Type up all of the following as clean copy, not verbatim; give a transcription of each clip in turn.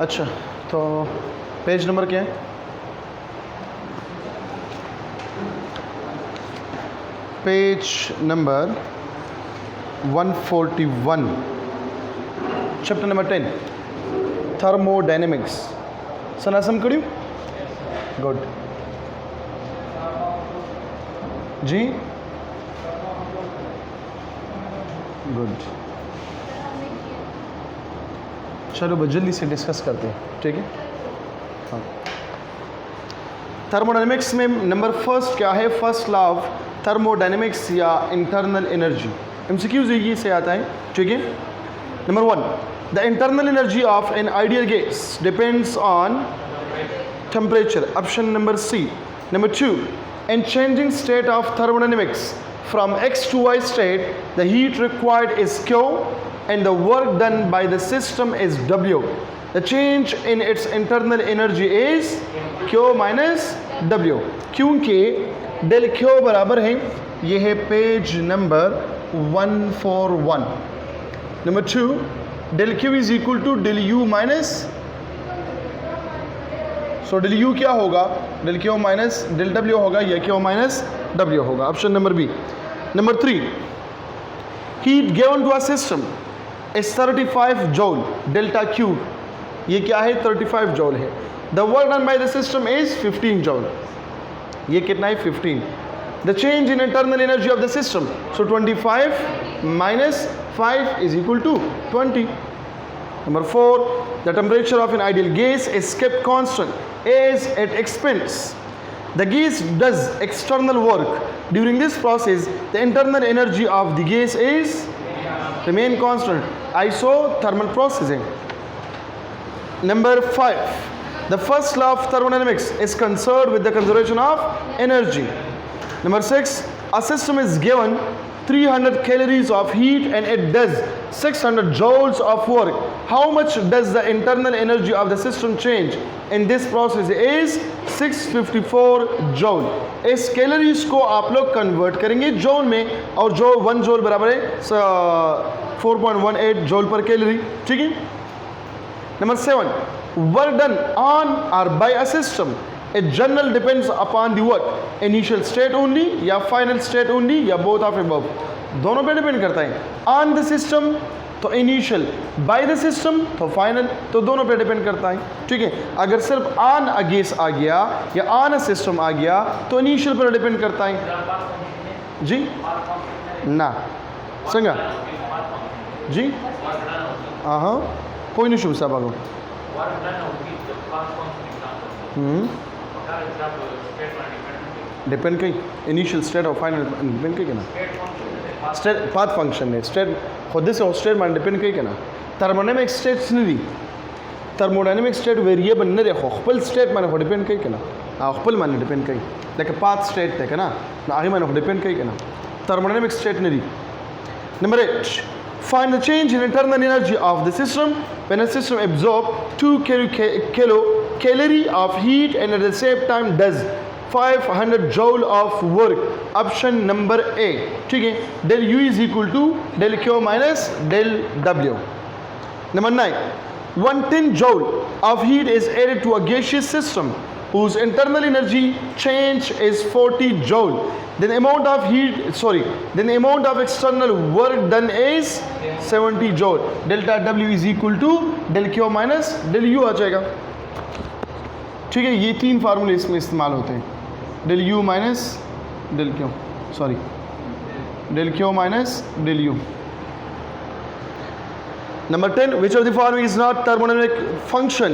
अच्छा, तो page number क्या है? Page number 141, chapter number 10, thermodynamics. Sanasam करियो? गुड जी, गुड. चलो बस जल्दी से डिस्कस करते हैं, ठीक है? हाँ, थर्मोडायनेमिक्स में नंबर फर्स्ट क्या है? फर्स्ट लॉ ऑफ थर्मोडायनेमिक्स या इंटरनल एनर्जी. एमसीक्यूज ये से आता है, ठीक है? Number 1, the internal energy of N ideal gas depends on temperature. Option number C. Number 2, in changing state of thermodynamics from X to Y state, the heat required is Q and the work done by the system is W. The change in its internal energy is Q minus W. क्योंकि del Q बराबर है, ये है page number 141. Number 2, del Q is equal to del U minus, so del U क्या होगा? Del Q minus del W होगा, या Q minus W होगा. Option number B. Number 3, heat given to a system is 35 joule delta Q. ये क्या है? 35 joule है. The work done by the system is 15 joule. ये कितना है? 15. The change in internal energy of the system, so 25 minus 5 is equal to 20. Number 4, the temperature of an ideal gas is kept constant as it expands. The gas does external work. During this process, the internal energy of the gas is remain constant. Isothermal processing. Number 5, the first law of thermodynamics is concerned with the conservation of energy. Number 6, a system is given 300 calories of heat and it does 600 joules of work. How much does the internal energy of the system change in this process? Is 654 joule. इस calories को आप लोग convert करेंगे joule में, और जो 1 joule बराबर है 4.18 जूल पर कैलोरी, ठीक है? Number 7, work done on or by a system in general depends upon the what? Initial state only या final state only या both of above. दोनों पे डिपेंड करता है. On the system तो इनिशियल, by the system तो final, तो दोनों पे डिपेंड करता है, ठीक है? अगर सिर्फ ऑन अ गैस आ गया या ऑन अ सिस्टम आ गया तो इनिशियल पर डिपेंड करता है. जी ना संगा जी, हाँ कोई नहीं शुभ साहब आगो. डिपेंड कहीं इनिशियल स्टेट और फाइनल डिपेंड कहीं ना. स्टेट पाथ फंक्शन है, स्टेट खुद से स्टेट मान डिपेंड कहीं ना. थर्मोडायनेमिक स्टेट्स नहीं, थर्मोडायनेमिक स्टेट वेरिएबल नहीं रखो. खपल स्टेट माने डिपेंड कहीं ना, खपल माने डिपेंड कहीं, लेकिन पाथ स्टेट थे ना आगे माने डिपेंड कहीं ना. थर्मोडायनेमिक स्टेट नहीं. Number 8, find the change in internal energy of the system when a system absorbs 2 kilocalorie of heat and at the same time does 500 joule of work. Option number A, ठीक है? del U is equal to del Q minus del W. Number 9, 110 joule of heat is added to a gaseous system whose internal energy change is 40 joule. Then the amount of external work done is 70 joule. Delta W is equal to del Q minus del U आ जाएगा, ठीक है? ये 3 फार्मूले इसमें इस्तेमाल होते हैं. del U minus del Q, sorry del Q minus del U. Number 10, which of the following is not thermodynamic function?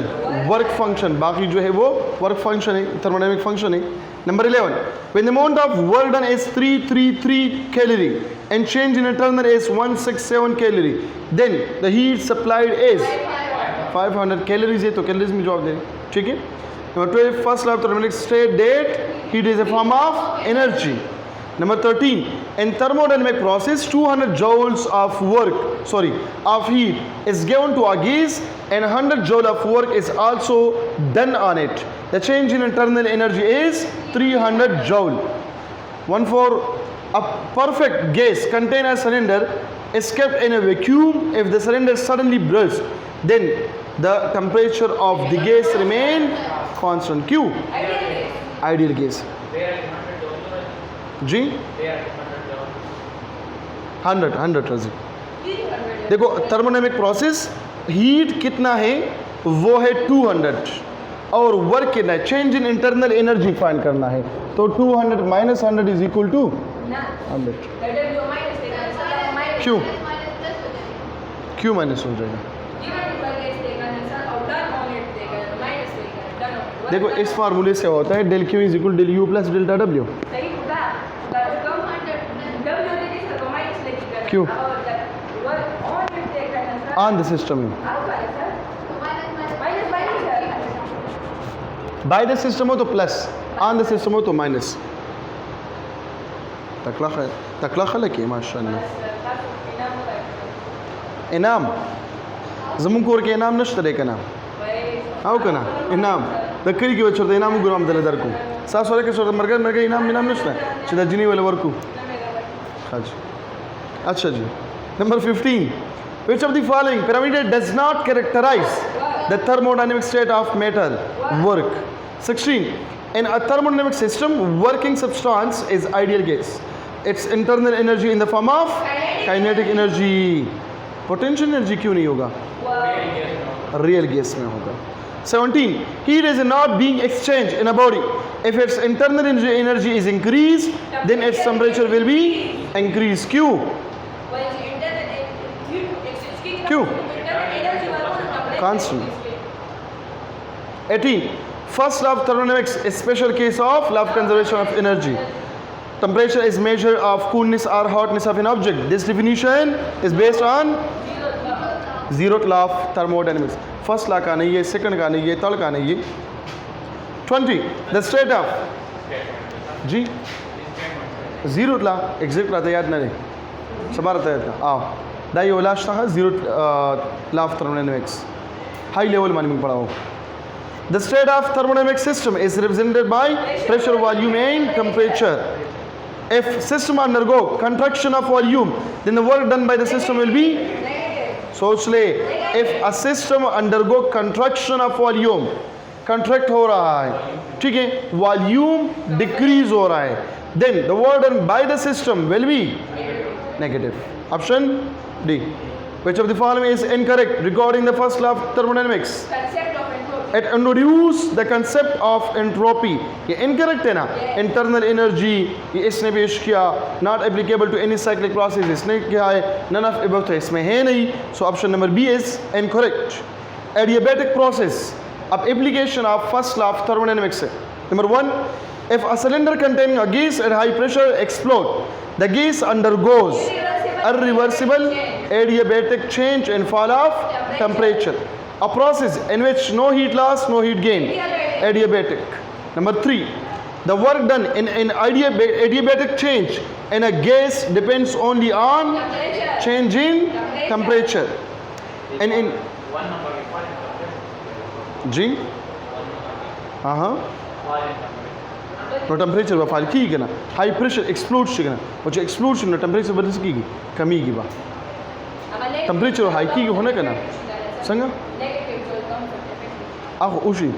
Work function, बाकी जो है वो वर्क फंक्शन है, थर्मोडायनेमिक फंक्शन है. Number 11, when the amount of work done is 333 calorie and change in internal is 167 calorie, then the heat supplied is 500 calories है, तो calories में जवाब दे, ठीक है? Number 12, first law of thermodynamics state that heat is a form of energy. Number 13, in thermodynamic process 200 joules of heat is given to a gas and 100 joule of work is also done on it. The change in internal energy is 300 joule. 14, a perfect gas container cylinder is kept in a vacuum. If the cylinder suddenly bursts, then the temperature of the gas remain constant. Q, ideal gas. जी 100 रजी। देखो thermodynamic process, heat कितना है वो है 200 और work कितना है, change in internal energy find करना है, तो 200 माइनस 100 इज इक्वल टू 100। क्यों क्यों माइनस हो जाएगा? देखो इस फार्मूले से होता है del Q is equal del U plus delta W. क्यों on the system by the system हो तो प्लस, ऑन द सिस्टम हो तो माइनस। तकला खलक है माशाअल्लाह। इनाम जमुन कोर के इनाम नश्तरे का नाम आओ का ना इनाम दक्करी की वजह से इनाम गुराम दले दर को सास वाले के सोर मरगर मरगर इनाम इनाम नश्ता चिदा जिनी वाले वर्क को। अच्छा जी, number 15, which of the following parameter does not characterize the thermodynamic state of matter? Work. 16, in a thermodynamic system working substance is ideal gas, its internal energy in the form of kinetic energy। potential energy क्यों नहीं होगा? Real gas में होगा। 17, heat is not being exchanged in a body, if its internal energy is increased then its temperature will be increased। क्यों क्यों constant। 18, first law of thermodynamics is special case of law of conservation of energy, temperature is measure of coolness or hotness of an object, this definition is based on zeroth law of thermodynamics। First law का नहीं है, second का नहीं है, third का नहीं है। 20, the state of G zero law exact रहता याद ना नहीं समा रहता है आओ दाई ओलाश था zero La of thermodynamics high level मानी में पढ़ाओ। The state of thermodynamic system is represented by pressure, volume and temperature. if system undergo contraction of volume then the work done by the system will be, सोच ले, if a system undergo contraction of volume, contract हो रहा है, ठीक है, volume decrease हो रहा है, then the work done by the system will be negative। Option D. which of the following is incorrect regarding the first law of thermodynamics? It introduce the concept of entropy। ये incorrect है ना, internal energy ये इसने पेश किया, not applicable to any cyclic process इसने क्या है, none of above है इसमें है नहीं, so option number B is incorrect। Adiabatic process, अब application of first law of thermodynamics है। Number 1, if a cylinder containing a gas at high pressure explode, the gas undergoes irreversible adiabatic change and fall of temperature, a process in which no heat loss, no heat gain, adiabatic। Number 3, the work done in adiabatic change in a gas depends only on change in temperature। and in जी हाँ तो temperature व file की ना high pressure explode ना वो जो explode ना temperature बदल की कमी की बा टेम्परेचर हाई की होने का ना संगा आह उसी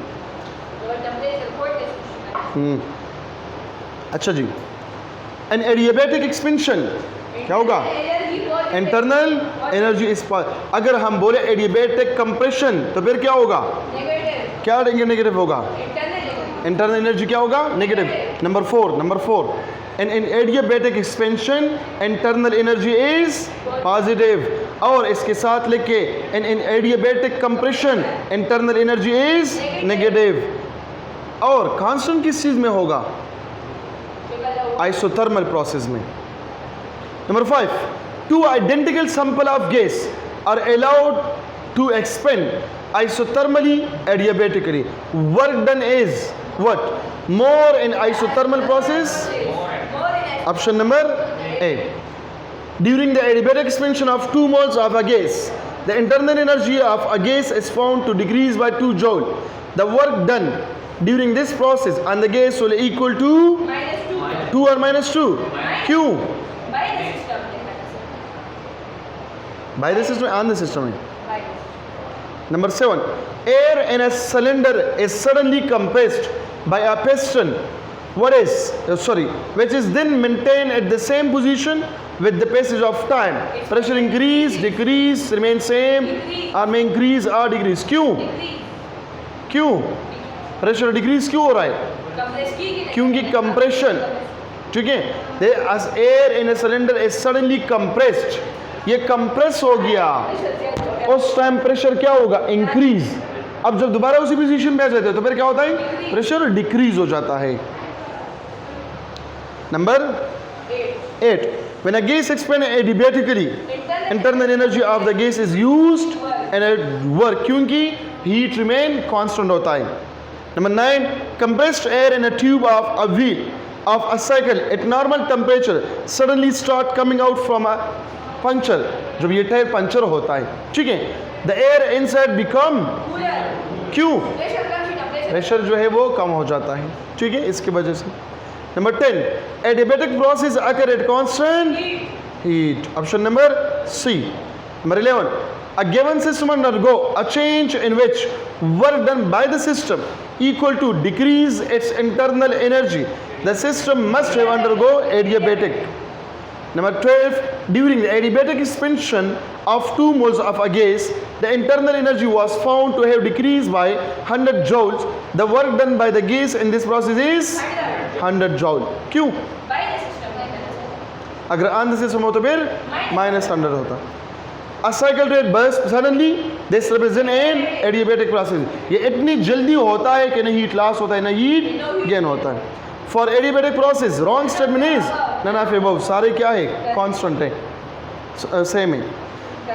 अच्छा जी। एन एडियाबैटिक एक्सपेंशन क्या होगा? इंटरनल एनर्जी इस पर, अगर हम बोले एडियाबैटिक कंप्रेशन तो फिर क्या होगा? क्या नेगेटिव होगा? इंटरनल एनर्जी क्या होगा? Negative. Number 4 in adiabatic expansion internal energy is positive, और इसके साथ लिख के in adiabatic compression internal energy is negative. और कांस्टेंट किस चीज में होगा? आइसोथर्मल प्रोसेस में। Number 5, 2 identical sample of gas are allowed to expand isothermally adiabatically. Work done is what? More in isothermal process? Option number A. During the adiabatic expansion of 2 moles of a gas, the internal energy of a gas is found to decrease by 2 joule. The work done during this process and the gas will equal to -2 or -2? Q. By the system and the system. Number 7, air in a cylinder is suddenly compressed by a piston. Which is then maintained at the same position with the passage of time. Pressure increase, decrease, remain same, or may increase or decrease. क्यों pressure decrease क्यों हो रहा है? क्योंकि compression, ठीक है, as air in a cylinder is suddenly compressed, ये compress हो गया, उस टाइम प्रेशर क्या होगा? इंक्रीज। अब जब दोबारा उसी पोजीशन पे आ जाते हैं तो फिर क्या होता है? प्रेशर डिक्रीज हो जाता है। Number 8, when a gas expands adiabatically, internal energy of the gas is used and at work, क्योंकि heat remain constant होता है। Number 9, compressed air in a tube of a wheel of a cycle at normal temperature suddenly start coming out from a puncture, जब ये tyre puncture होता है, ठीक है, the air inside become, क्यों? Pressure जो है वो कम हो जाता है, ठीक है, इसकी वजह से। Number 10, adiabatic process occur at constant heat. Option number C. Number 11, a given system undergo a change in which work done by the system equal to decrease its internal energy. The system must have undergo adiabatic. Number 12, during the adiabatic expansion of 2 moles of a gas, the internal energy was found to have decreased by 100 joules. The work done by the gas in this process is 100 joule. क्यों? अगर on the system हो तो फिर -100 होता। A cycle rate burst suddenly, this represent an adiabatic process. ये इतनी जल्दी होता है कि न heat loss होता है न heat gain होता है। For adiabatic process, wrong statement is none of above. सारे क्या है? Constant है, same है।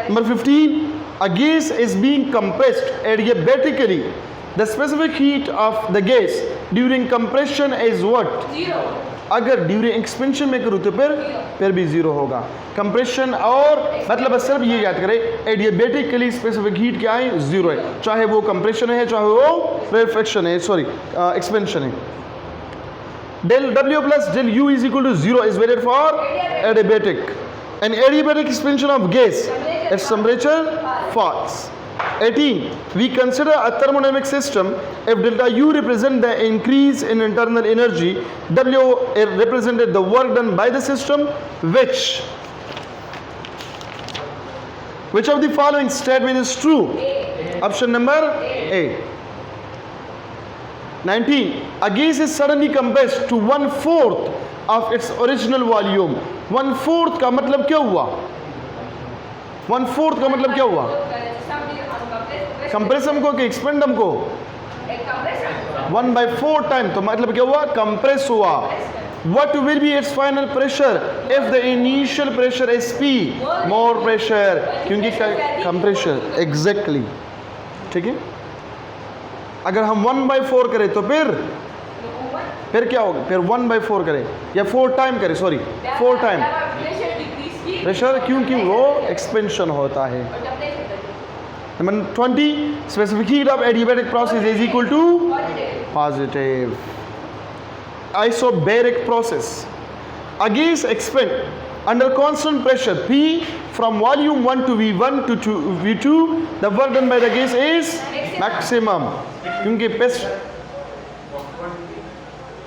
Number 15, a gas is being compressed adiabatically. The specific heat of the gas during compression is what? 0. अगर ड्यूरिंग एक्सपेंशन में करूँ तो फिर भी 0 होगा। कंप्रेशन और मतलब बस सिर्फ ये याद करें, एडियाबेटिकली स्पेसिफिक हीट क्या है? 0 है, चाहे वो कंप्रेशन है चाहे वो रेफ्रिक्शन है, सॉरी एक्सपेंशन है। Del W plus del U is equal to 0 is valid for adiabatic. An adiabatic expansion of gas at some temperature falls. 18, we consider a thermodynamic system if delta U represent the increase in internal energy, W represented the work done by the system, which of the following statement is true? Option number A. 19, a gas is suddenly compressed to 1/4 of its original volume. 1/4 का मतलब क्या हुआ? 1/4 का मतलब क्या हुआ? कंप्रेसम को कि एक्सपेंडम को? 1/4 टाइम, तो मतलब क्या हुआ? कंप्रेस हुआ। What will be its final pressure if the initial pressure is P? More pressure, क्योंकि कंप्रेशन, एग्जैक्टली, ठीक है। अगर हम 1/4 करें तो फिर क्या होगा? फिर 1/4 करें या 4 टाइम करें, सॉरी 4 टाइम प्रेशर, क्योंकि वो एक्सपेंशन होता है। Number 20, specific heat of adiabatic process is equal to positive. Isobaric process, a gas expand under constant pressure P from volume 1 to V1 to V2. The work done by the gas is maximum, क्योंकि paste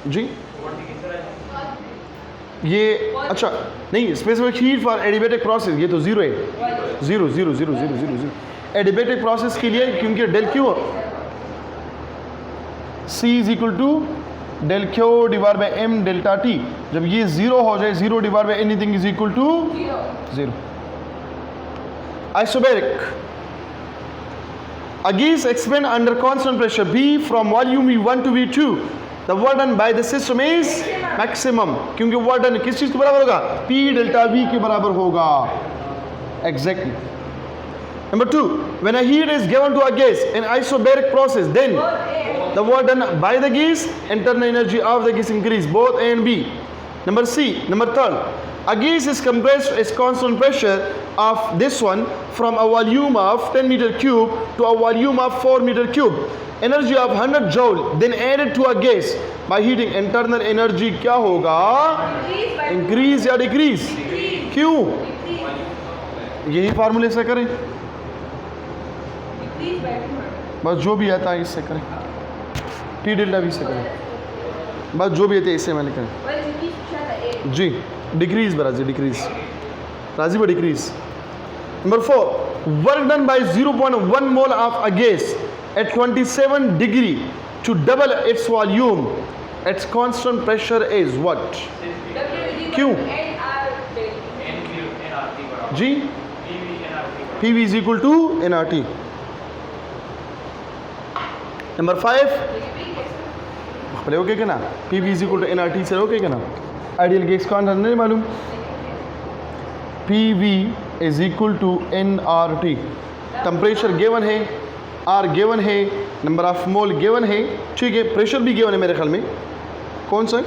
जी ये अच्छा नहीं, specific heat for adiabatic process ये तो 0 है, 0 0 0 0 0 0 adiabatic process के लिए, क्योंकि del Q C is equal to del Q divide by M delta T। जब ये 0 हो जाए, 0 divide by anything is equal to 0। Isobaric, a gas expand under constant pressure B from volume V1 to V2. The work done by the system is maximum, क्योंकि work done किस चीज के बराबर होगा? P डेल्टा V के बराबर होगा, exactly. Number 2, when a heat is given to a gas in isobaric process, then the work done by the gas, internal energy of the gas increase, both A and B. Number C, number 3, a gas is compressed at constant pressure of this one from a volume of 10 meter cube to a volume of 4 meter cube. Energy of 100 joule then added to a gas by heating. Internal energy क्या होगा? Increase या decrease? क्यों? यही फार्मूले से करें, बस जो भी आता है इससे करें, टी डेल्टा वी से करें, बस जो भी आते हैं इससे मैंने करें जी। डिक्रीज बराजी डिक्रीज राजी बा decrease. Number 4, work done bye 0.1 mole of a gas at 27 degree to double its volume at constant pressure is what? Q जी PV is equal to nRT। Number 5 पहले ओके क्या ना, PV is equal to nRT से okay क्या ना, ideal gas constant नहीं मालूम, PV is equal to nRT, temperature given है, R गिवन है, नंबर ऑफ मोल गिवन है, ठीक है, प्रेशर भी गिवन है मेरे ख्याल में, कौन सा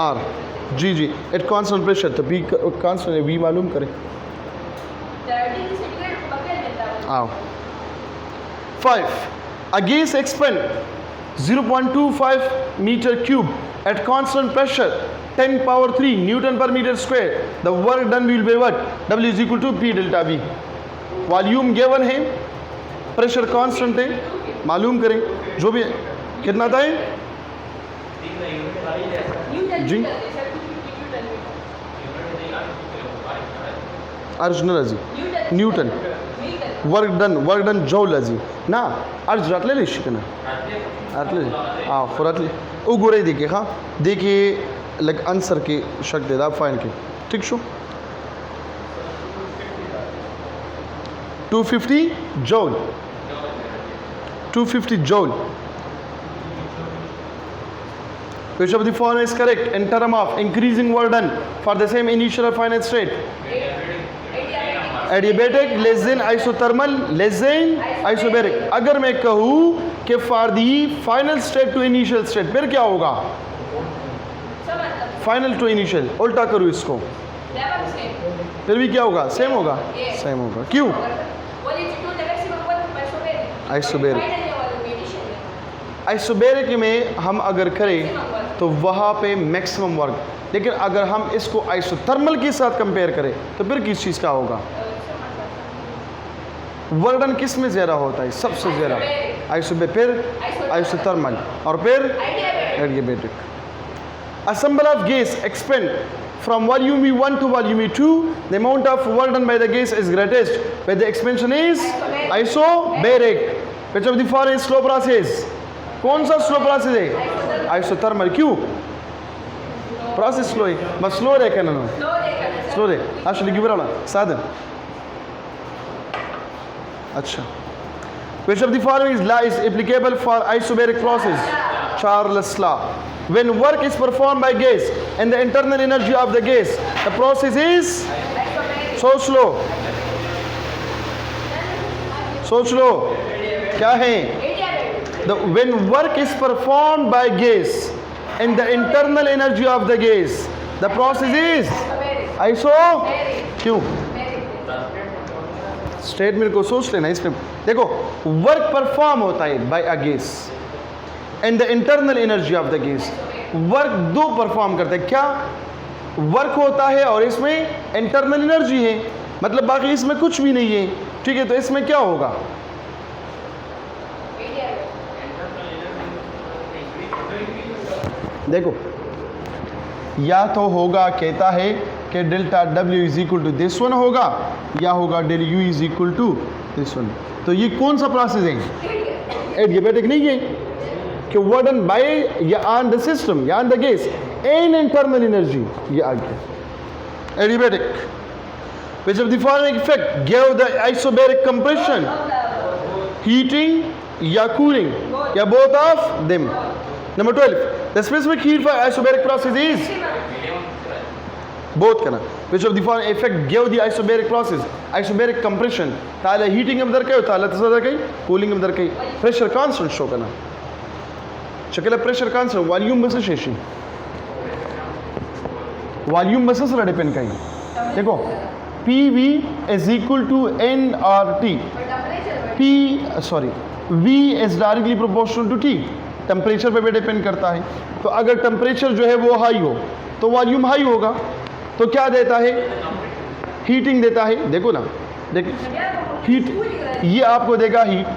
R जी जी एट कांस्टेंट प्रेशर, तो P कांस्टेंट है, V मालूम करें। आओ 5, a gas expand 0.25 meter cube at constant pressure 10 power 3 Newton per meter square, the work done will be what? W is equal to P delta V। Volume given है, pressure constant है, मालूम करें जो भी कितना था जी अर्ज जी न्यूटन, वर्क डन जौल जी ना अर्ज रातले ले शिकना रातले हाँ खुरातले वो गोरे देखिए, हाँ देखिए लाइक आंसर के शक दे दा फाइन के ठीक show 250 joule, 250 joule। Which of the following is correct in term of increasing work done for the same initial or final state? Adiabatic, less than isothermal, less than isobaric। अगर मैं कहूँ कि for the final state to initial state फिर क्या होगा? Final to initial, उल्टा करूँ इसको, फिर भी क्या होगा? सेम होगा, सेम होगा। क्यों? आइसोबेरिक में हम अगर करें तो वहाँ पे मैक्सिमम वर्क, लेकिन अगर हम इसको आइसोथर्मल के साथ कंपेयर करें तो फिर किस चीज़ का होगा? वर्क डन किस में ज़्यादा होता है? सबसे ज़्यादा आइसोबेरिक, फिर आइसोथर्मल और फिर adiabatic. Assemble of gas expand from volume V1 to volume V2, the amount of work done by the gas is greatest where the expansion is isobaric। Which of the following is slow process? कौन सा slow process है? Isothermal. क्यों? Process slow है, बस slow रहे कहना ना, slow रहे actually give it साधन। अच्छा, which of the following is law is applicable for isobaric process? Charles law। When work is performed by gas and the internal energy of the gas, the process is so slow, so slow। क्या है? When work is performed by gas and the internal energy of the gas, the process is iso। क्यों? Statement को सोच लेना, इसमें देखो work perform होता है by a gas and the internal energy of the gas, work दो perform करते हैं, क्या वर्क होता है और इसमें इंटरनल एनर्जी है, मतलब बाकी इसमें कुछ भी नहीं है, ठीक है, तो इसमें क्या होगा? देखो या तो होगा, कहता है कि delta W is equal to this one होगा, या होगा del U is equal to this one. तो ये कौन सा प्रोसेस है? एडियाबेटिक नहीं है कि वर्क डन बाय या ऑन द सिस्टम या on the gas and internal energy, ये आ गया adiabatic. Which of the following effect give the isobaric compression? Heating या कूलिंग या both of them. Number 12, the specific heat for isobaric process is both करना। Which of the following effect give the isobaric process? Isobaric compression, ताला heating में दरकई, ताला तज़ादा कई, cooling में दरकई। Pressure constant show करना। शक्ल pressure constant, volume बस शेषी, volume बस से डिपेंड कहीं। देखो PV is equal to nRT, V is directly proportional to T, temperature पे भी डिपेंड करता है। तो अगर टेम्परेचर जो है वो हाई हो तो वॉल्यूम हाई होगा, तो क्या देता है? हीटिंग देता है। देखो ना देखिए हीट ये आपको देगा हीट।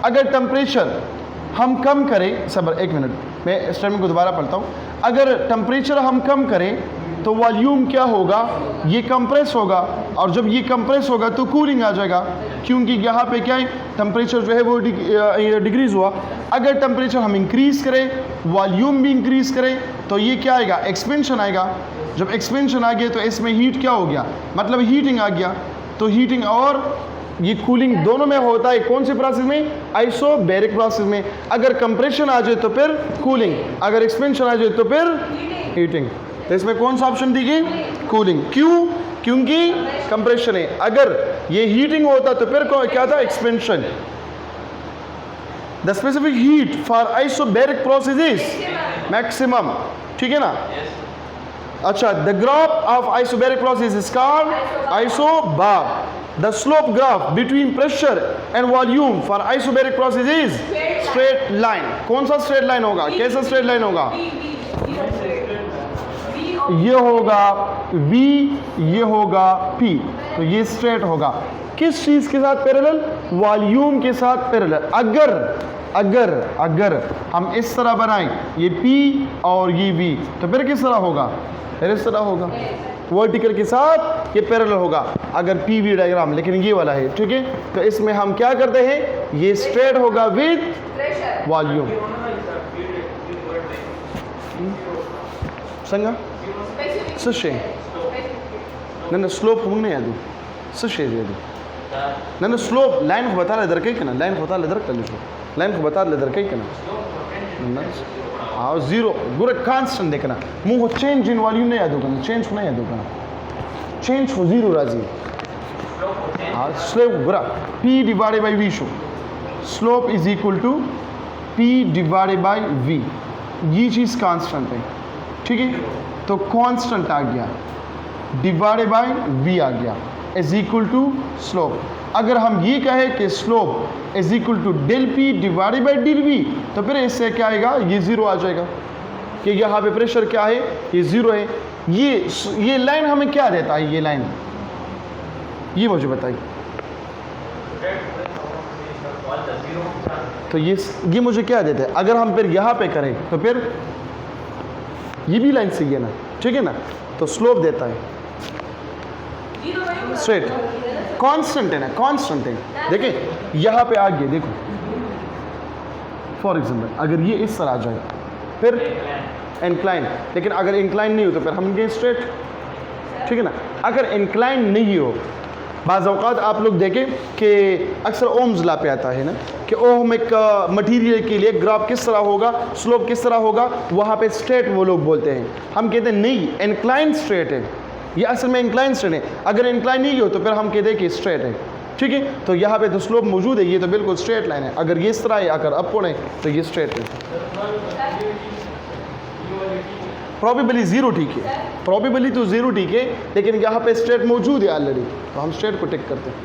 अगर टेम्परेचर हम कम करें, सबर एक मिनट, मैं स्टेटमेंट को दोबारा पढ़ता हूँ। अगर टेम्परेचर हम कम करें तो वॉल्यूम क्या होगा, ये कंप्रेस होगा, और जब ये कंप्रेस होगा तो कूलिंग आ जाएगा, क्योंकि यहाँ पे क्या है टेम्परेचर जो है वो डिक्रीज़ हुआ। अगर टेम्परेचर हम इंक्रीज़ करें, वॉल्यूम भी इंक्रीज़ करें, तो ये क्या आएगा, एक्सपेंशन आएगा। जब एक्सपेंशन आ गया तो इसमें हीट क्या हो गया, मतलब हीटिंग आ गया। तो हीटिंग और ये कूलिंग दोनों में होता है, कौन से प्रोसेस में, आइसोबैरिक प्रोसेस में। अगर कंप्रेशन आ जाए तो फिर कूलिंग, अगर एक्सपेंशन आ जाए तो फिर हीटिंग। तो इसमें कौन सा ऑप्शन दी गई, कूलिंग। क्यों, क्योंकि कंप्रेशन है। अगर ये हीटिंग होता तो फिर क्या था, expansion. The specific heat for isobaric process is maximum, ठीक है ना। अच्छा, the graph of isobaric process is called isobar. The slope graph between pressure and volume for isobaric process is straight line. कौन सा straight line होगा, कैसा straight line होगा, ये होगा V, ये होगा P, तो ये straight होगा। किस चीज के साथ पैरेलल, वॉल्यूम के साथ पैरेलल। अगर अगर अगर हम इस तरह बनाएं, ये P और ये V, तो फिर किस तरह होगा, फिर इस तरह होगा, वर्टिकल के साथ ये पैरेलल होगा अगर PV डायग्राम, लेकिन ये वाला है, ठीक है। तो इसमें हम क्या करते हैं, ये स्ट्रेट होगा विद वॉल्यूम। संगा सुशे ನನ್ನ ಸ್ಲೋಪ್ ಮುಗ್ನೆ ಅದು सुशे ಅದು ನನ್ನ स्लोप लाइन को बता लेदर कहीं ना, लाइन को बता लेदर कर लीजिए, लाइन को बता लेदर कहीं ना। हाँ जीरो पूरा कांस्टेंट देखना, मुंह चेंज इन वॉल्यूम नहीं याद होगा, चेंज को नहीं याद होगा, चेंज हो जीरो राजी। हाँ स्लोप पूरा P divided by V show, slope is equal to P divided by V, ये चीज़ कांस्टेंट है, ठीक है। तो कांस्टेंट आ गया डिवाइडेड बाई V आ गया इज इक्वल टू स्लोप। अगर हम ये कहें कि slope is equal to del P divided by del V, तो फिर इससे क्या आएगा, ये ज़ीरो आ जाएगा, कि यहाँ पे प्रेशर क्या है, ये ज़ीरो है। ये लाइन हमें क्या देता है, ये लाइन, ये मुझे बताइए। तो ये मुझे क्या देता है, अगर हम फिर यहाँ पे करें तो फिर ये भी लाइन सही है ना, ठीक है ना। तो स्लोप देता है स्ट्रेट, कांस्टेंट है ना, कांस्टेंट है। देखिए यहाँ पे आ गया, देखो फॉर एग्जांपल अगर ये इस तरह आ जाएगा फिर इंक्लाइन, लेकिन अगर इंक्लाइन नहीं हो तो फिर हम गए स्ट्रेट, ठीक है ना। अगर इंक्लाइन नहीं हो, बाज़ औक़ात आप लोग देखें कि अक्सर ओम्स ला पे आता है ना, कि ओहमिक मटीरियल के लिए ग्राफ किस तरह होगा, स्लोप किस तरह होगा, वहाँ पे स्ट्रेट वो लोग बोलते हैं। हम कहते हैं नहीं, इंक्लाइन स्ट्रेट है, ये असल में इंक्लाइन स्ट्रेट है। अगर इंक्लाइन नहीं हो तो फिर हम कहते हैं कि स्ट्रेट है, ठीक है। तो यहाँ पे तो स्लोप मौजूद है, ये तो बिल्कुल स्ट्रेट लाइन है। अगर ये इस तरह है, अगर अपवर्ड है तो ये स्ट्रेट है। प्रॉबेबली ज़ीरो ठीक है, प्रॉबेबली तो ज़ीरो ठीक है, लेकिन यहाँ पे स्ट्रेट मौजूद है ऑलरेडी, तो हम स्ट्रेट को टिक करते हैं।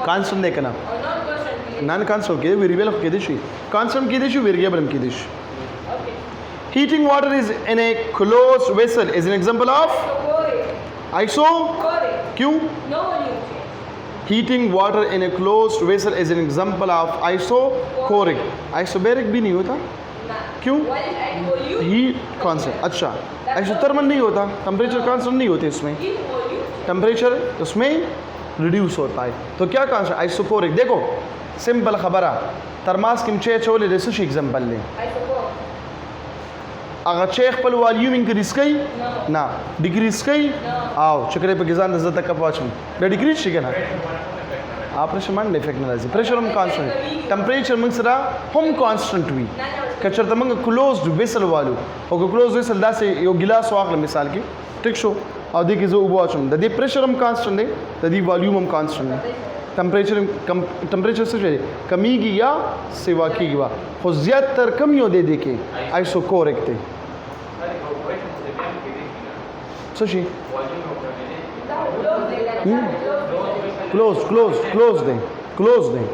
कांस्टेंट देखना, नॉन कांस्टेंट के वेरिएबल के दिश, कांस्टेंट के दिश वेरिएबल के दिश। Heating water is in a closed vessel is an example of iso, क्यों? Heating water in a closed vessel is an example of isochoric. Isobaric भी नहीं होता, क्यों? Heat constant. अच्छा, आइसोथर्मल नहीं होता, टेम्परेचर कांस्टेंट नहीं होते इसमें, टेम्परेचर उसमें रिड्यूस होता है। तो क्या कांस्टेंट, आइसोकोरिक। देखो सिंपल खबर है, थर्मास किम चे छोले रेसिश एग्जांपल ले, अगर चेक पल वॉल्यूम इंक्रीज कई ना डिक्रीज कई, आओ चक्रे पे गिजान दस तक का पहुँच में डिक्रीज ठीक है ना, ऑपरेशन मान इफेक्ट ना प्रेशर हम कांस्टेंट, टेम्परेचर मंग सरा हम कांस्टेंट हुई कचर तमंग क्लोज्ड वेसल वालू और क्लोज्ड वेसल दा से यो गिलास वाकल मिसाल की ठीक शो और देखिए जो उबाचम दी प्रेशर हम कांस्टेंट है, दी वॉल्यूम हम कांस्टेंट है। टेम्परेचर से कमी की या सिवा की गिवा हो ज़्यादातर कमियों दे के आइसोकोरिक थे सची क्लोज दें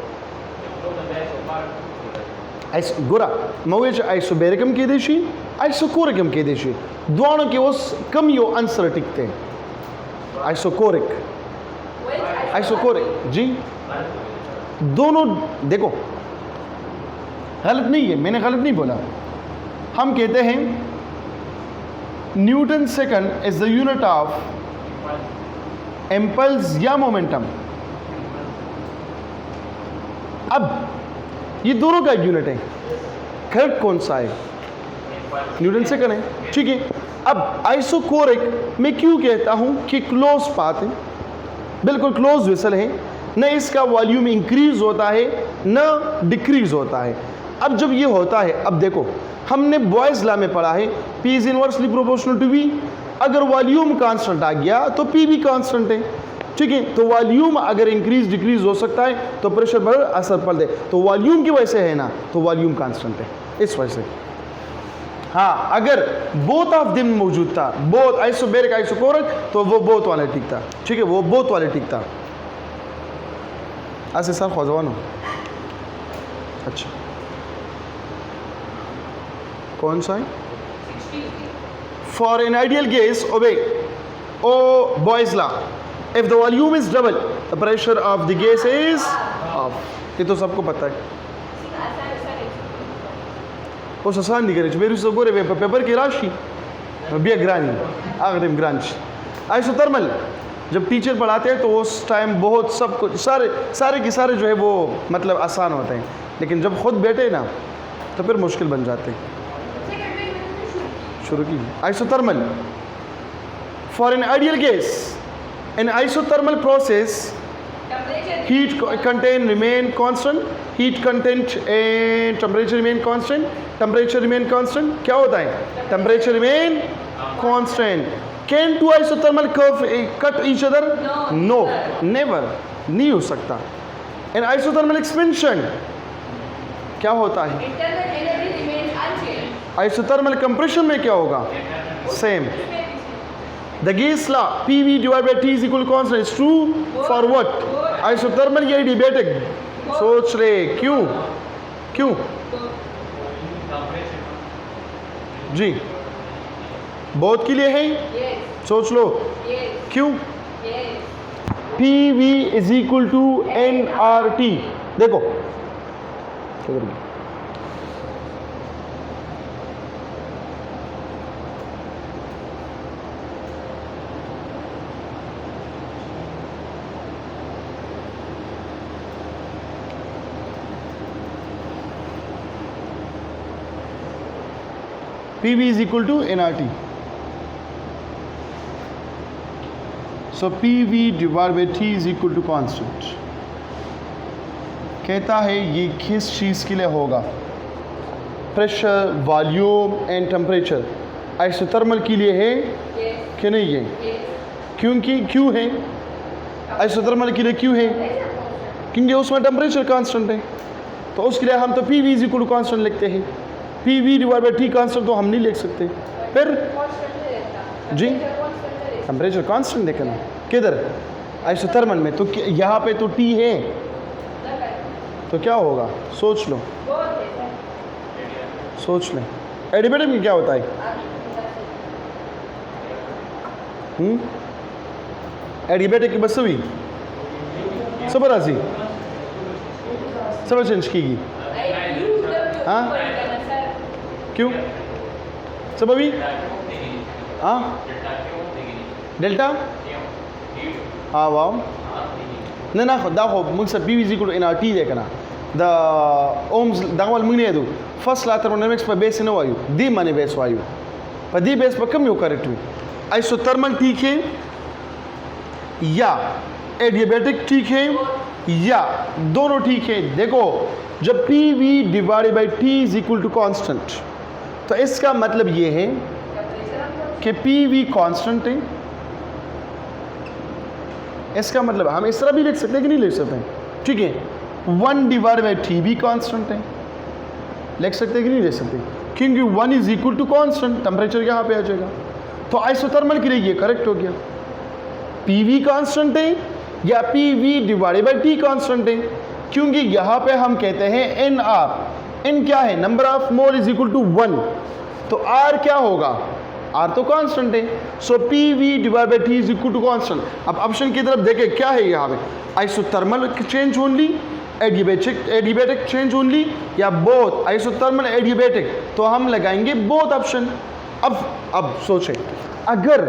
गोरा मवेज आइसोबेरिकम के देशी आइसोकोरिकम के देशी दोनों के उस कम यो आंसर टिकते हैं आइसोकोरिक आइसोकोरिक जी दोनों देखो गलत नहीं है, मैंने गलत नहीं बोला। हम कहते हैं Newton second is the unit of impulse या मोमेंटम। अब ये दोनों का यूनिट है, करेक्ट कौन सा है? न्यूटन सेकंड है, ठीक है। अब आइसोकोरिक मैं क्यों कहता हूं कि क्लोज पाथ है, बिल्कुल क्लोज वेसल है, न इसका वॉल्यूम इंक्रीज होता है न डिक्रीज होता है। अब जब ये होता है, अब देखो हमने बॉयज लॉ में पढ़ा है P is inversely proportional to V। अगर वॉल्यूम कांस्टेंट आ गया तो P भी कांस्टेंट है, ठीक है। तो वॉल्यूम अगर इंक्रीज डिक्रीज हो सकता है तो प्रेशर पर असर पड़ दे, तो वॉल्यूम की वजह से है ना, तो वॉल्यूम कांस्टेंट है इस वजह से। हाँ, अगर बोथ ऑफ दिन मौजूद था, बोथ आइसोबेरिक आइसोकोरिक, तो वो बोथ वाले ठीक था, ठीक है, वो बोथ वाले ठीक था। ऐसे सर खोजवानो अच्छा कौन सा है? For an ideal gas obey oh Boyle's law if the volume is double the pressure of the gas is half. ये तो सबको पता है। उस आसान नहीं करे मेरी सब गोरे पेपर की राशि बिया ग्रानी आगरिम ग्रांच आइसोथर्मल जब टीचर पढ़ाते हैं तो उस टाइम बहुत सब कुछ सारे के सारे जो है वो मतलब आसान होते हैं, लेकिन जब खुद बैठे ना तो फिर मुश्किल बन जाते हैं। शुरू की isothermal for an ideal gas in isothermal process heat content remain constant, heat content and temperature remain constant, temperature remain constant। क्या होता है? temperature remain constant। can two isothermal curve cut each other? No, never, नहीं हो सकता। and isothermal expansion क्या होता है? internal energy remains unchanged। isothermal compression में क्या होगा? same। the gas law PV divided by T is equal to constant is true for what? Isothermal ये डिबेटिक सोच रहे क्यों क्यों जी बहुत के लिए है सोच लो क्यों PV is equal to nRT। देखो PV is equal to nRT। So PV divided by T is equal to constant। कहता है ये किस चीज़ के लिए होगा? Pressure, volume and temperature isothermal के लिए है कि नहीं है? क्योंकि क्यों है आइसोथर्मल के लिए? क्यों है? क्योंकि उसमें टेम्परेचर कांस्टेंट है, तो उसके लिए हम तो PV is equal to constant लिखते हैं। PV divide by T constant तो हम नहीं लिख सकते, फिर जी टेम्परेचर कांस्टेंट देखना किधर? आइसोथर्मल में। तो यहाँ पे तो T है, तो क्या होगा? सोच लो, सोच लें। एडिबेटिव में क्या होता है? एडिबेटिव की बस हुई सब राजी सब चेंज की गई। हाँ क्यों सब अभी? हाँ डेल्टा हाँ वाओ ना ना दाखो मुझसे PV is equal to nRT देखना द ओम्स दावल मुझे दो फर्स्ट ला थर्मोडायनेमिक्स पर बेस न वायु दी माने बेस वायु पर दी बेस पर कम यो करेक्ट हुई। आइसोथर्मल ठीक है या एडियाबेटिक ठीक है या दोनों ठीक है? देखो जब PV divided by T is equal to constant तो इसका मतलब ये है कि PV कांस्टेंट है। इसका मतलब हम इस तरह भी लिख सकते हैं कि नहीं लिख सकते? ठीक है, 1 डिवाइड बाई T भी कांस्टेंट है, लिख सकते हैं कि नहीं लिख सकते? क्योंकि 1 is equal to constant, temperature यहाँ पे आ जाएगा। तो आइसोथर्मल के लिए ये करेक्ट हो गया। PV कांस्टेंट है या PV divided by T constant है? क्योंकि यहाँ पे हम कहते हैं NR n क्या है, number of mole is equal to 1, तो r क्या होगा, r तो कांस्टेंट है, so PV divide by T is equal to constant. अब ऑप्शन की तरफ देखें क्या है यहाँ पे, isothermal change only, adiabatic change only, या बोथ आइसोथर्मल एडियाबैटिक, तो हम लगाएंगे बोथ ऑप्शन। अब सोचें, अगर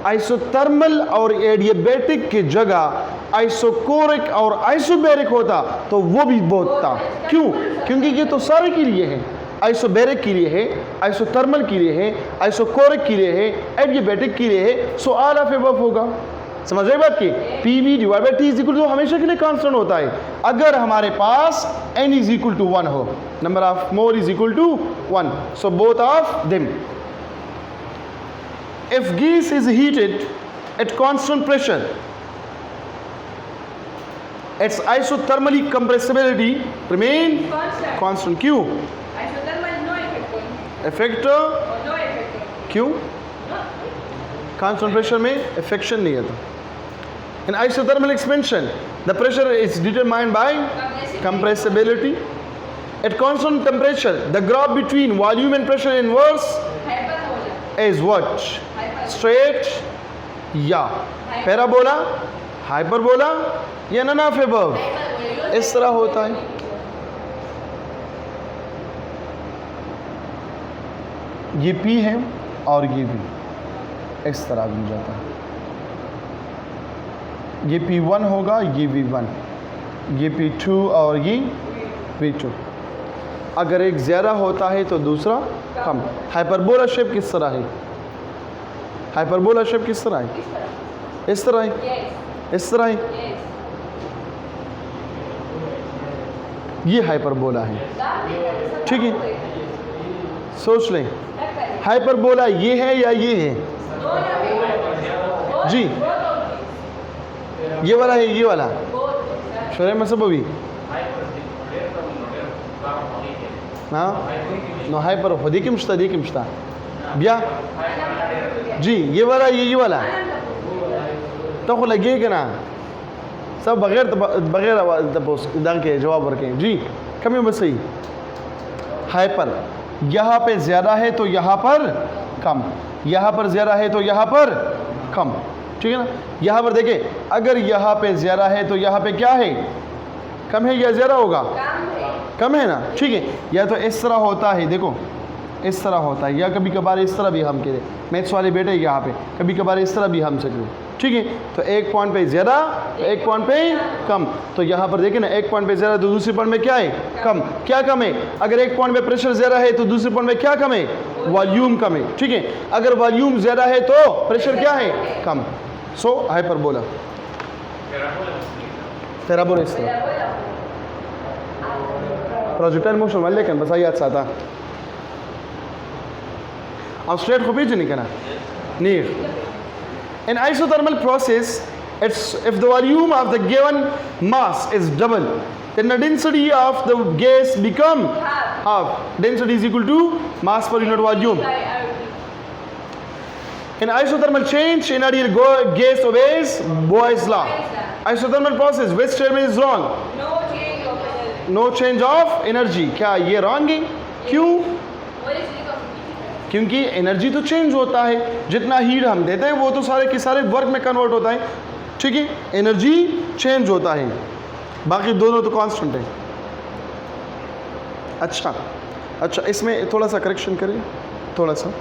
आइसोथर्मल और एडियाबैटिक की जगह आइसोकोरिक और आइसोबैरिक होता तो वो भी बोथ था। क्यों? क्योंकि ये तो सारे के लिए है, आइसोबैरिक के लिए है, आइसोथर्मल के लिए है, आइसोकोरिक के लिए है, एडियाबैटिक के लिए है, सो ऑल ऑफ अबव होगा। समझ रहे बात की? PV divide by T is equal to हमेशा के लिए कांस्टेंट होता है अगर हमारे पास n इज इक्वल टू 1 हो, number of mole is equal to 1, so both of them. If gas is heated at constant pressure, its isothermally compressibility remain Constant. constant. क्यों? Isothermal no effect on heat. Effect Or no effect on heat. क्यों? No. Constant pressure में इफेक्शन नहीं आता। In isothermal expansion, the pressure is determined by compressibility. At constant temperature, the graph between volume and pressure inverse Hyperbola. is what? Hyperbola. Straight या parabola, hyperbola या none of above, Hyperbola. इस तरह होता है। ये P है और ये V, इस तरह बन जाता है। ये P1 होगा, ये V1, ये P2 और ये V2। अगर एक ज़्यादा होता है तो दूसरा कम। हाइपरबोला शेप किस तरह है? हाइपरबोला शेप किस तरह है? इस तरह है, Yes. इस तरह है। Yes. ये हाइपरबोला है, That ठीक है। सोच लें, हाइपरबोला ये है या ये है? जी, ये वाला है, ये वाला शोरे मसबी हाँ नो हाइपर खुदी की मुश्ता दी की मुश्ता बिया जी, ये वाला तो को लगेगा ना सब बगैर दाग के जवाब रखें जी। कमी बस सही, हाइपर यहाँ पे ज़्यादा है तो यहाँ पर कम, यहाँ पर ज़्यादा है तो यहाँ पर कम, ठीक है ना। यहाँ पर देखें, अगर यहाँ पे ज़्यादा है तो यहाँ पे क्या है, कम है या ज़्यादा होगा? कम है ना, ठीक है। या तो इस तरह होता है, देखो इस तरह होता है, या कभी कभार इस तरह भी हम करें, मैथ्स वाले बेटे यहाँ पे कभी कभार इस तरह भी हम सकते, ठीक है। तो एक पॉइंट पे ज़्यादा, एक पॉइंट पे कम, तो यहाँ पर देखें ना, एक पॉइंट पे ज़्यादा तो दूसरे पॉइंट में क्या है, कम। क्या कम है? अगर एक पॉइंट पे प्रेशर ज़्यादा है तो दूसरे पॉइंट में क्या कम है, वॉल्यूम कम है, ठीक है। अगर वॉल्यूम ज़्यादा है तो प्रेशर क्या है, कम। सो हाइपरबोला, पैराबोला इस तरह प्रोजेक्टाइल मोशन वाले लेकिन बस याद साथा अब स्ट्रेट को बीच नहीं करना near. In isothermal process, if the volume of the given mass is double, then the density of the gas become half. Density is equal to mass per unit volume. In isothermal change, in ideal gas obeys Boyle's law. Isothermal process, which statement is wrong? No change of energy. क्या ये wrong है? क्यों? क्योंकि energy तो change होता है, जितना heat हम देते हैं वो तो सारे के सारे वर्क में कन्वर्ट होता है, ठीक है। एनर्जी चेंज होता है, बाकी दोनों तो कांस्टेंट है। अच्छा इसमें थोड़ा सा करेक्शन करें, थोड़ा सा,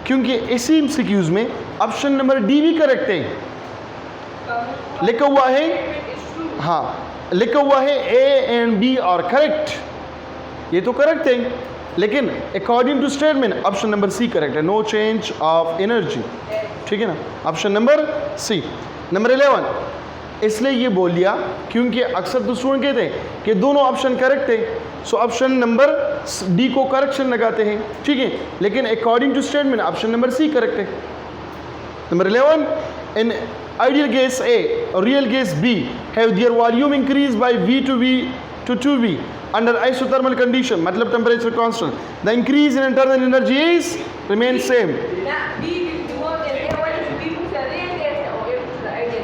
क्योंकि इसी एमसीक्यूज में ऑप्शन नंबर डी भी करेक्ट है, लिखा हुआ है, हाँ लिखा हुआ है ए एंड बी और करेक्ट, ये तो करेक्ट है, लेकिन according to statement option number C correct है, नो चेंज ऑफ एनर्जी, ठीक है ना, ऑप्शन नंबर सी। नंबर 11, इसलिए ये बोल लिया क्योंकि अक्सर तो स्टूडेंट कहते हैं कि दोनों ऑप्शन करेक्ट है, सो ऑप्शन नंबर डी को करेक्शन लगाते हैं, ठीक है, लेकिन according to statement option number C correct है। Number 11, in ideal gas A or real gas B have their volume increased by V to V to 2V under isothermal condition, मतलब temperature constant, the increase in internal energy is remains same.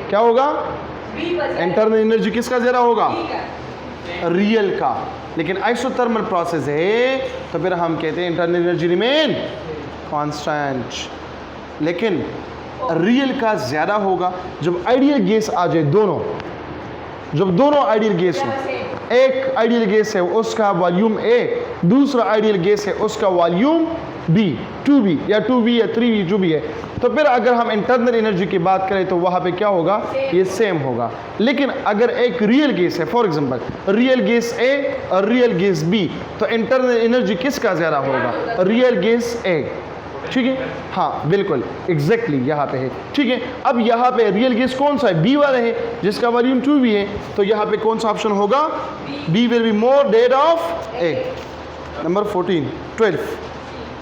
क्या होगा? Internal energy किसका ज़्यादा होगा? Real का, लेकिन isothermal process है तो फिर हम कहते हैं इंटरनल एनर्जी रिमेन कांस्टेंट। लेकिन रियल का ज़्यादा होगा जब आइडियल गैस आ जाए, जब दोनों आइडियल गैस हो, एक आइडियल गैस है उसका वॉल्यूम ए, दूसरा आइडियल गैस है उसका वॉल्यूम बी, 2b या 2b या 3b जो भी है, तो फिर अगर हम इंटरनल एनर्जी की बात करें तो वहाँ पे क्या होगा, ये सेम होगा। लेकिन अगर एक रियल गैस है, फॉर एग्जांपल रियल गैस ए और रियल गैस बी, तो इंटरनल एनर्जी किसका ज़्यादा होगा, रियल गैस ए। ठीक है, हाँ बिल्कुल एग्जैक्टली यहाँ पे है। ठीक है, अब यहाँ पे रियल गैस कौन सा है, बी वाला है जिसका वॉल्यूम 2b है, तो यहाँ पे कौन सा ऑप्शन होगा, B will be more date of A. Number 12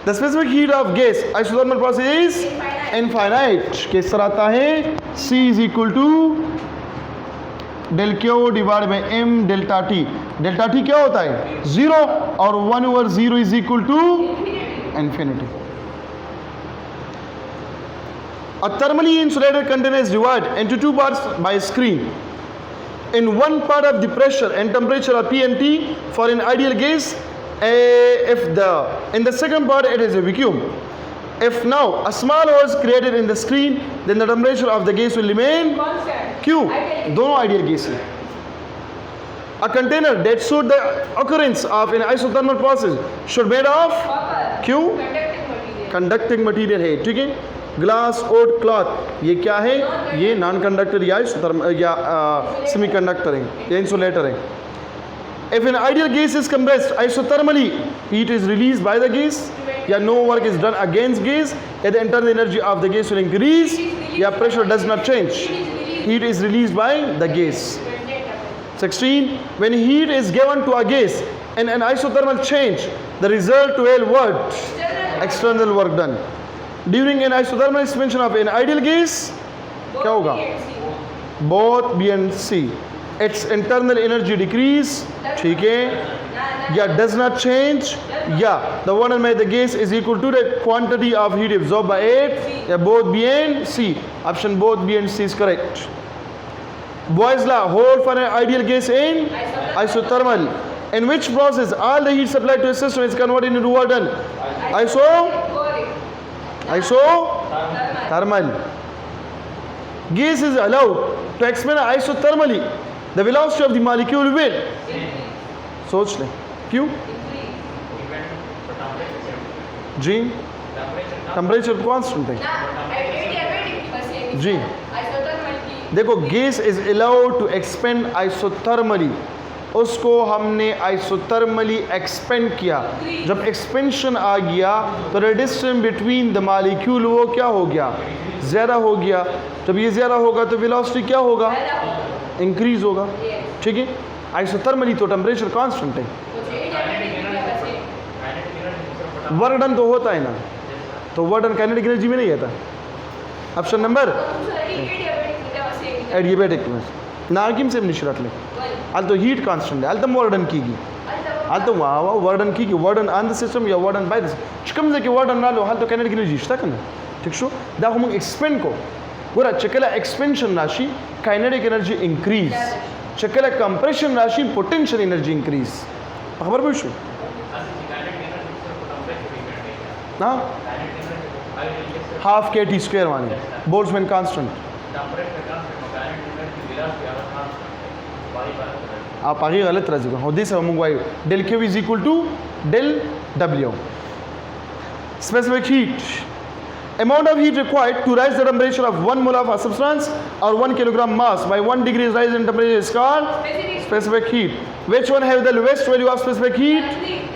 the specific heat of gas isothermal process is infinite. किस तरह आता है, C is equal to del Q divide by M delta T. Delta T क्या होता है, 0 और 1/0 is equal to infinity. A thermally insulated container is divided into two parts by a screen. In one part of the pressure and temperature of P and T for an ideal gas, in the second part it is a vacuum. If now a small hole is created in the screen, then the temperature of the gas will remain Q. दोनों ideal gas हैं. A container that shows the occurrence of an isothermal process should be made of Q. Conducting material है, ठीक है। Glass और cloth ये क्या है, ये नॉन कंडक्टर या सेमी कंडक्टर है या इंसुलेटर है। If an ideal gas is compressed isothermally, heat is released by the gas, या no work is done against gas, या the internal energy of the gas will increase, या pressure does not change, heat is released by the gas. 16. When heat is given to a gas and an isothermal change, the result will what? External work done. During an isothermal expansion of an ideal gas, क्या होगा, both B and C, its internal energy decrease, ठीक है, या does not change, या the one and the gas is equal to the quantity of heat absorbed by it, या both B and C. Option both B and C is correct. Boyle's law hold for an ideal gas in isothermal, in which process all the heat supplied to a system is converted into what done, isothermal. Gas is allowed to expand isothermally. The velocity of the molecule will, सोच लें क्यों जी, temperature constant है जी। देखो gas is allowed to expand isothermally, उसको हमने isothermally expand किया। जब एक्सपेंशन आ गया तो the distance between the molecule वो क्या हो गया, ज़्यादा हो गया। जब ये ज़्यादा होगा तो वेलोसिटी क्या होगा, इंक्रीज होगा। ठीक है, आइसोथर्मली तो टेम्परेचर कांस्टेंट है, वर्क डन तो होता है ना, तो वर्क डन काइनेटिक एनर्जी में नहीं आता। ऑप्शन नंबर एडियाबेटिक में नागिम से निशरत ले अल तो हीट कांस्टेंट है, अल तो वर्डन कीगी, अल तो वाह वर्डन कीगी, वर्डन ऑन द सिस्टम या वर्डन बाय द चिकम के वर्डन ना लो, हल तो काइनेटिक एनर्जी स्टक ना। ठीक शो दा हम एक्सपेंड को गोरा चकला एक्सपेंशन राशि काइनेटिक एनर्जी इंक्रीज, चकला कंप्रेशन राशि पोटेंशियल एनर्जी इंक्रीज। खबर पूछो ना, हाफ के टी स्क्वायर माने बोल्ट्जमैन कांस्टेंट। आप आगे गलत रह चुके हो, दिस मंगवाई del Q is equal to del W. Specific heat amount of heat required to rise the temperature of 1 mole of a substance or 1 kilogram mass by 1 degree rise in temperature is called specific heat. Which one have the lowest value of specific heat?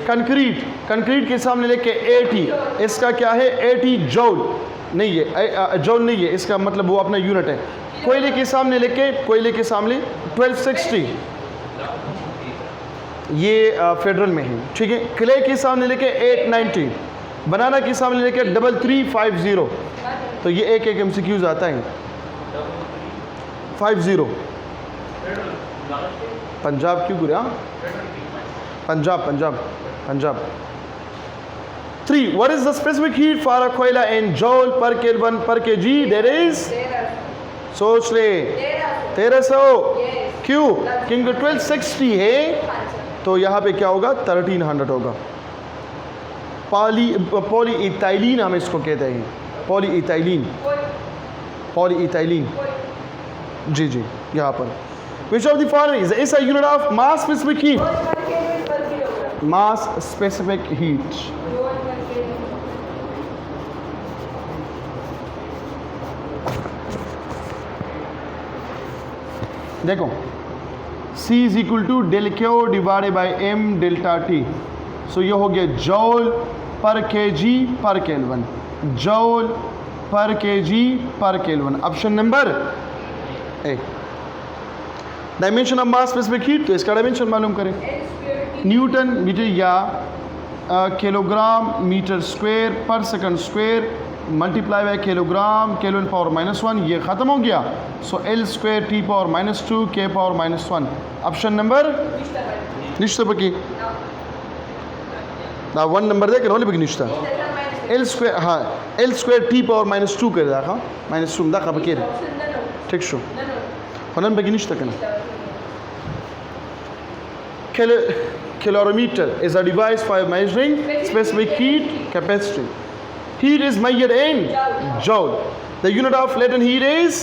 Concrete. Concrete के सामने लेके 80, इसका क्या है 80 joule नहीं है, joule नहीं है, इसका मतलब वो अपना यूनिट है। कोयले के सामने लेके 1260 ये फेडरल में है। ठीक है, क्ले के सामने लेके 890, बनाना के सामने लेके 3350, तो ये एक MCQs आता है 50। पंजाब क्यों गुरे, Punjab 3. What is the specific heat for a कोयला in joule per Kelvin per kg? There is, सोच ले 1300 क्यों, क्योंकि 1260 है तो यहाँ पे क्या होगा 1300 होगा। पॉलीइथाइलिन हम इसको कहते हैं, पॉलीइथाइलिन। जी जी, यहाँ पर which of the following is a unit of mass specific heat? Mass specific heat. देखो C is equal to del Q divided by M delta T. So ये हो गया जॉल पर केजी पर केल्विन, जॉल पर केजी पर kelvin. Option number A. Dimension of mass specific heat, तो इसका डायमेंशन मालूम करें। न्यूटन मीटर या किलोग्राम मीटर स्क्वायर पर second square multiply by kilogram kelvin power -1, ये ख़त्म हो गया। सो L square T power -2 K power -1। Option number निश्चित बकी ना 1 नंबर दे के बकी निश्चित L स्क्वायर, हाँ L स्क्वायर टी पावर -2 कर दाखा -2 दाखा बकी ठीक शो होनन बकी निश्चित कना। Calorimeter is a device for measuring specific heat capacity. Heat is measured in joule. The unit of latent heat is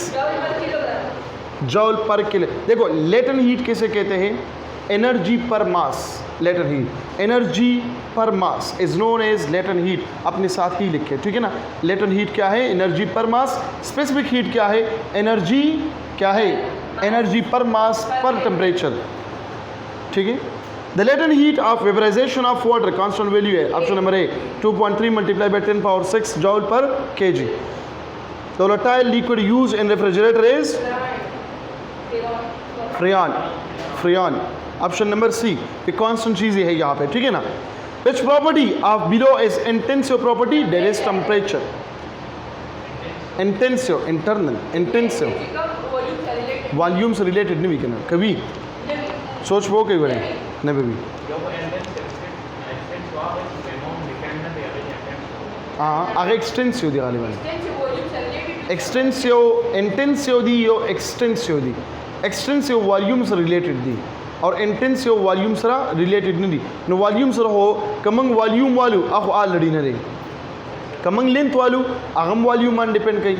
joule per kilo. देखो latent heat कैसे कहते हैं? Energy per mass. Latent heat. Energy per mass is known as latent heat. अपने साथ ही लिखे, ठीक है ना? Latent heat क्या है? Energy per mass. Specific heat क्या है? Energy क्या है? Energy per mass per temperature. ठीक है। The latent heat of vaporization of water constant value है। Option number A 2.3 multiply by 10 power 6 जॉल पर kg। The volatile liquid used in refrigerator is freon। Option number C, ये constant चीज़ है यहाँ पे, ठीक है ना। Which property of below is intensive property? There is temperature। Intensive, internal, intensive, volume से related नहीं कहना कभी सोच वो कई बड़े नहीं बेबी। हाँ आगे एक्सटेंसिव दी गाली वाली एक्सटेंसिव इंटेंसिव दी यो एक्सटेंसिव दी, एक्सटेंसिव वॉल्यूम से रिलेटेड दी और इंटेंसिव वॉल्यूम से रिलेटेड नहीं दी। नो वॉल्यूम से हो कमंग वॉल्यूम वालू आखो ऑलरेडी न रही, कमंग लेंथ वालू अगम वॉल्यूम मान डिपेंड कई,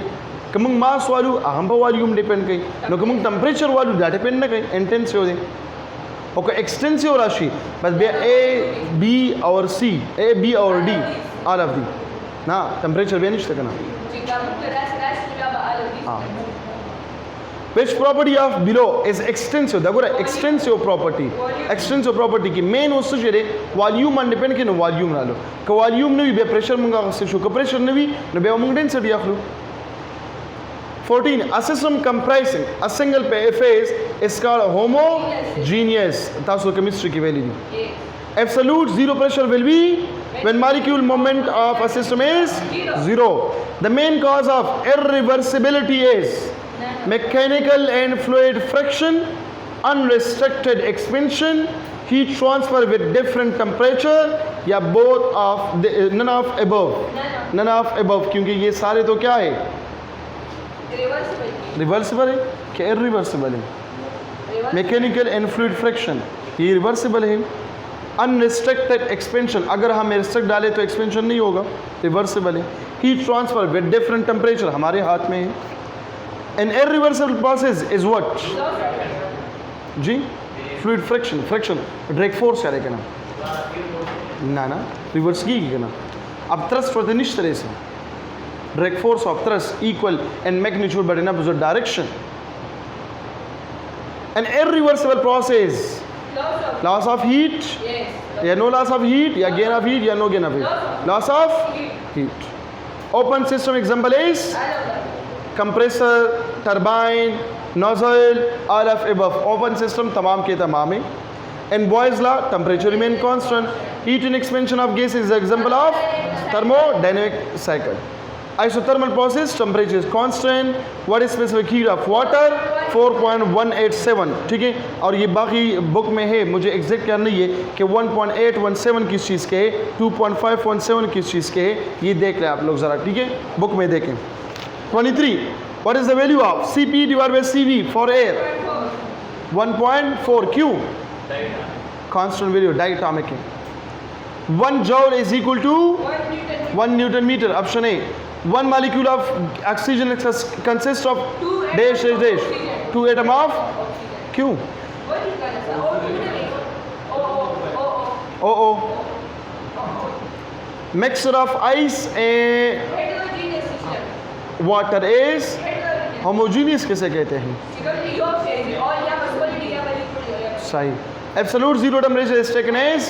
कमंग मास वालू अगम पर वॉल्यूम डिपेंड कई, नो कमंग टेम्परेचर वालू दा डिपेंड न कई इंटेंसिव दे। ओके एक्सटेंसिव राशि बस बे ए बी और सी, ए बी और डी ऑल ऑफ दी ना टेम्परेचर भी नहीं सकना। हाँ which property of below is extensive? देखो एक्सटेंसिव प्रॉपर्टी की मेन वस्तु जे वॉल्यूम ऑन डिपेंड के वॉल्यूम ना लो का वॉल्यूम ने भी प्रेशर मंगा से शो का प्रेशर ने भी न बे मंग डेंसिटी आख लो। 14 a system comprising a single phase is called homogeneous। तासो केमिस्ट्री की वैल्यू दी। Absolute zero pressure will be when molecule moment of a system is 0. The main cause of irreversibility is mechanical and fluid friction, unrestricted expansion, heat transfer with different temperature या both of the, none of above क्योंकि ये सारे तो क्या है reversible है क्या irreversible है? मैकेनिकल एंड फ्लूइड फ्रिक्शन ये रिवर्सिबल है। अनरिस्ट्रिक्टेड एक्सपेंशन अगर हम रिस्ट्रिक्ट डालें तो एक्सपेंशन नहीं होगा, रिवर्सिबल है। Heat transfer with different temperature हमारे हाथ में है। An irreversible process is what जी? फ्लूइड फ्रिक्शन ड्रैग फोर्स यार कहना ना रिवर्स की कहना। अब थ्रस्ट होते निश्चित तरह से drag force of thrust equal in magnitude but in opposite direction. An irreversible process, loss of heat, या no loss of heat, या gain of heat, या no gain of heat, loss of heat. Open system example is compressor, turbine, nozzle, all of above. Open system तमाम के तमाम है। In Boyle's law, temperature remain constant. Heat and expansion of gas is an example of thermodynamic cycle. Isothermal process, temperature is constant. What is specific heat of water? 4.187, ठीक है। और ये बाकी book में है, मुझे एग्जैक्ट क्या नहीं है कि 1.817 किस चीज़ के है, 2.517 किस चीज़ के है, ये देख लें आप लोग ज़रा, ठीक है, बुक में देखें। 23 What is the value of CP divided by CV for air? 1.4 क्यों? constant value, diatomic है. 1 joule is equal to 1 Newton meter. Option A. 1 molecule of oxygen consists of dash dash dash 2 atom of Q. O. Mixture of ice and water is homogeneous किसे कहते हैं? सही. Absolute zero temperature is taken as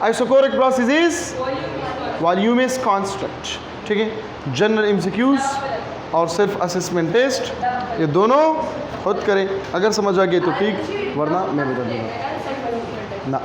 Isochloric process is volume is constant. ठीक है. General MCQs और self assessment test ये दोनों खुद करें. अगर समझ आ गए तो ठीक, वरना मैं बता दूँगा ना.